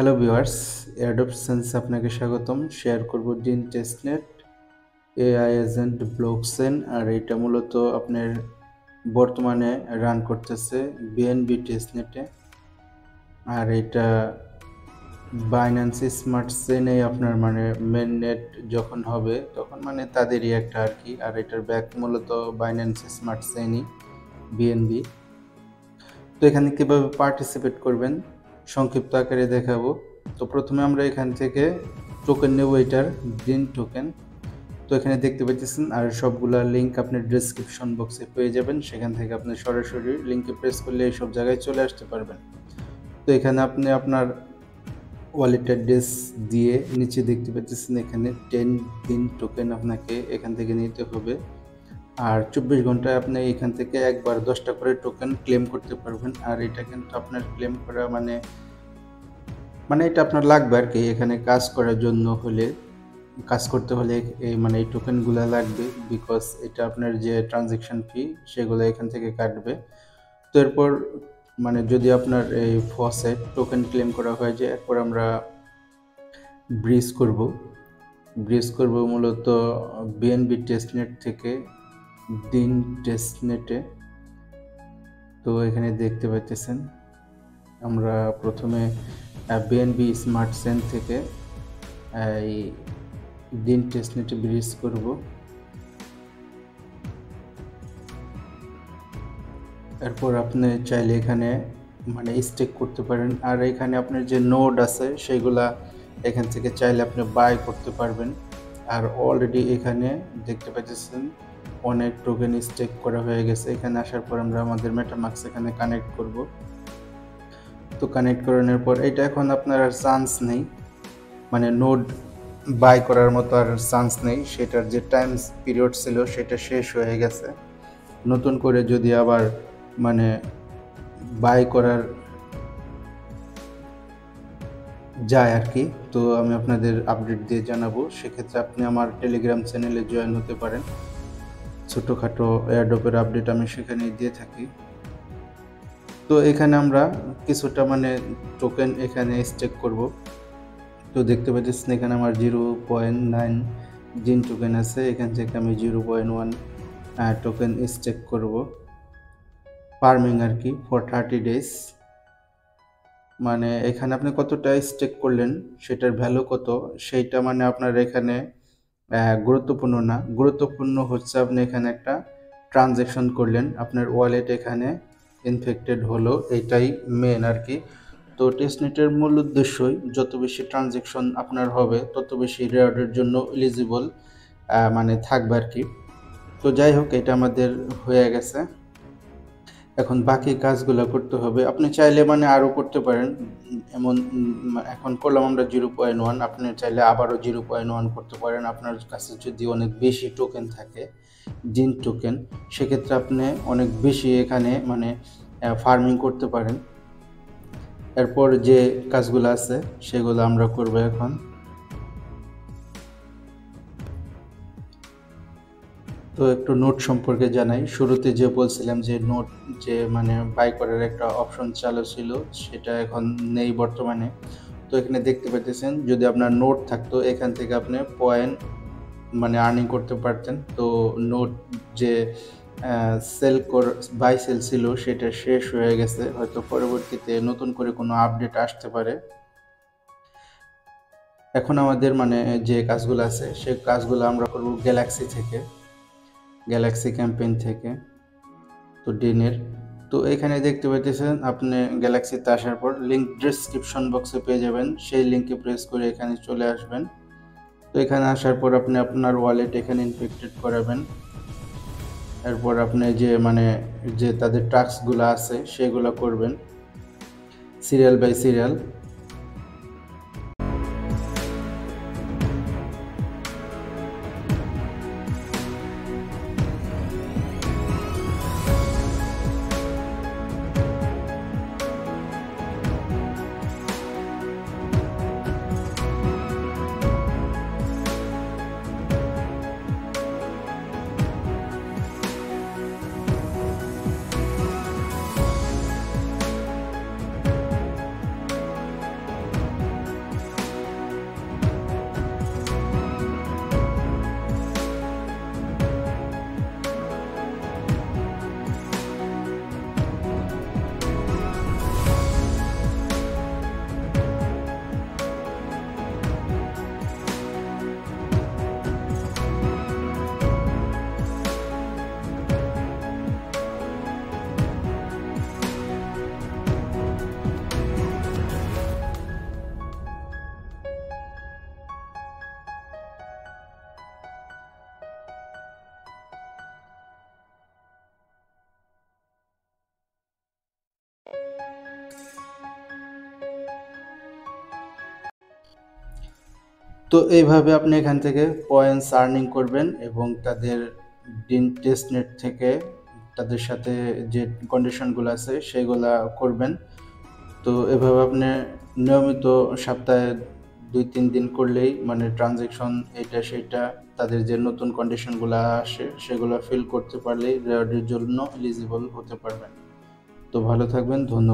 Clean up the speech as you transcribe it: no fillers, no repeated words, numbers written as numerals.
Hello viewers, Adobe sense আপনাকে স্বাগতম। Share করব DIN testnet AI agent blockchain. আর এটা মূলত আপনার বর্তমানে রান করতেছে বিএনবি টেস্টনেটে। আর এটা বাইন্যান্স স্মার্ট চেইনে আপনার মানে মেন নেট যখন হবে তখন মানে তাদেরই একটা আর কি। আর এটার ব্যাক মূলত বাইন্যান্স স্মার্ট চেইনই বিএনবি। তো এখানে কীভাবে পার্টিসিপেট করবেন সংক্ষিপ্ত আকারে দেখাবো। তো প্রথমে আমরা এখান থেকে টোকেন নেব, এটার ডিন টোকেন। তো এখানে দেখতে পাচ্ছেন আর সবগুলা লিঙ্ক আপনি ডেসক্রিপশন বক্সে পেয়ে যাবেন। সেখান থেকে আপনি সরাসরি লিঙ্কে প্রেস করলে এই সব জায়গায় চলে আসতে পারবেন। তো এখানে আপনি আপনার ওয়ালেট অ্যাড্রেস দিয়ে নিচে দেখতে পাচ্ছেন এখানে 10 ডিন টোকেন আপনাকে এখান থেকে নিতে হবে। আর 24 ঘন্টায় আপনি এখান থেকে একবার 10টা করে টোকেন ক্লেম করতে পারবেন। আর এটা কিন্তু আপনার ক্লেম করা মানে এটা আপনার লাগবে আর কি। এখানে কাজ করার জন্য হলে কাজ করতে হলে মানে এই টোকেনগুলো লাগবে, বিকজ এটা আপনার যে ট্রানজ্যাকশন ফি সেগুলো এখান থেকে কাটবে। তো এরপর মানে যদি আপনার এই ফসেট টোকেন ক্লেম করা হয় যে এরপর আমরা ব্রিজ করব মূলত বিএনবি টেস্টনেট থেকে ডিন টেস্টনেটে। তো এখানে দেখতে পাচ্ছেন আমরা প্রথমে বিএনবি স্মার্ট চেইন থেকে এই ডিন টেস্টনেটে ব্রিজ করব। এরপর আপনি চাইলে এখানে মানে স্টেক করতে পারেন। আর এখানে আপনার যে নোড আছে সেগুলা এখান থেকে চাইলে আপনি বাই করতে পারবেন। আর অলরেডি এখানে দেখতে পাচ্ছেন অনেক টোকেন স্টেক করা হয়ে গেছে। এখানে আসার পর আমরা আমাদের মেটামাস্ক এখানে কানেক্ট করব। তো কানেক্ট করানোর পর এটা এখন আপনার আর চান্স নেই, মানে নোড বাই করার মতো আর চান্স নেই। সেটার যে টাইম পিরিয়ড ছিল সেটা শেষ হয়ে গেছে। নতুন করে যদি আবার মানে বাই করার যায় আর কি, তো আমি আপনাদের আপডেট দিয়ে জানাবো। সেক্ষেত্রে আপনি আমার টেলিগ্রাম চ্যানেলে জয়েন হতে পারেন। ছোটোখাটো এয়ারড্রপের আপডেট আমি সেখানে দিয়ে থাকি। তো এখানে আমরা কিছুটা মানে টোকেন এখানে স্টেক করব। তো দেখতে পাচ্ছেন এখানে আমার 0.9 ডিন টোকেন আছে। এখান থেকে আমি 0.1 টোকেন স্টেক করব ফার্মিং আর কি ফর 30 ডেজ। মানে এখানে আপনি কতটা স্টেক করলেন সেটার ভ্যালু কত সেইটা মানে আপনার এখানে গুরুত্বপূর্ণ না। গুরুত্বপূর্ণ হচ্ছে আপনি এখানে একটা ট্রানজ্যাকশন করলেন, আপনার ওয়ালেট এখানে ইনফেক্টেড হলো, এটাই মেন আর কি। তো টেস্টনেটের মূল উদ্দেশ্যই যত বেশি ট্রানজ্যাকশন আপনার হবে তত বেশি রিওয়ার্ডের জন্য এলিজিবল মানে থাকবে আর কি। তো যাই হোক, এটা আমাদের হয়ে গেছে। এখন বাকি কাজগুলো করতে হবে। আপনি চাইলে মানে আরও করতে পারেন, এমন এখন করলাম আমরা 0.1, আপনি চাইলে আবারও 0.1 করতে পারেন। আপনার কাছে যদি অনেক বেশি টোকেন থাকে ডিন টোকেন, সেক্ষেত্রে আপনি অনেক বেশি এখানে মানে ফার্মিং করতে পারেন। এরপর যে কাজগুলো আছে সেগুলো আমরা করব এখন। তো একটু নোট সম্পর্কে জানাই। শুরুতে যে বলছিলাম যে নোট যে মানে বাই করার একটা অপশন চালু ছিল সেটা এখন নেই বর্তমানে। তো এখানে দেখতে পাচ্ছেন যদি আপনার নোট থাকতো এখান থেকে আপনি পয়েন্ট মানে আর্নিং করতে পারতেন। তো নোট যে বাই সেল ছিল সেটা শেষ হয়ে গেছে, হয়তো পরবর্তীতে নতুন করে কোনো আপডেট আসতে পারে। এখন আমাদের মানে যে কাজগুলো আছে সেই কাজগুলো আমরা করব গ্যালাক্সি থেকে, গ্যালাক্সি ক্যাম্পেইন থেকে। তো ডিনের তো এখানে দেখতে পাচ্ছেন আপনি গ্যালাক্সিতে আসার পর লিঙ্ক ডেসক্রিপশন বক্সে পেয়ে যাবেন, সেই লিঙ্কে প্রেস করে এখানে চলে আসবেন। তো এখানে আসার পর আপনি আপনার ওয়ালেট এখানে ইনফেক্টেড করাবেন। এরপর আপনি যে মানে যে তাদের টাস্কগুলো আছে সেগুলো করবেন সিরিয়াল বাই সিরিয়াল। তো এইভাবে আপনি এখান থেকে পয়েন্টস আর্নিং করবেন এবং তাদের ডিন টেস্টনেট থেকে তাদের সাথে যে কন্ডিশনগুলো আছে সেগুলা করবেন। তো এভাবে আপনি নিয়মিত সপ্তাহে 2-3 দিন করলেই মানে ট্রানজ্যাকশন এটা সেটা তাদের যে নতুন কন্ডিশনগুলো আসে সেগুলো ফিল করতে পারলেই রেওয়ার্ডের জন্য এলিজিবল হতে পারবেন। তো ভালো থাকবেন, ধন্যবাদ।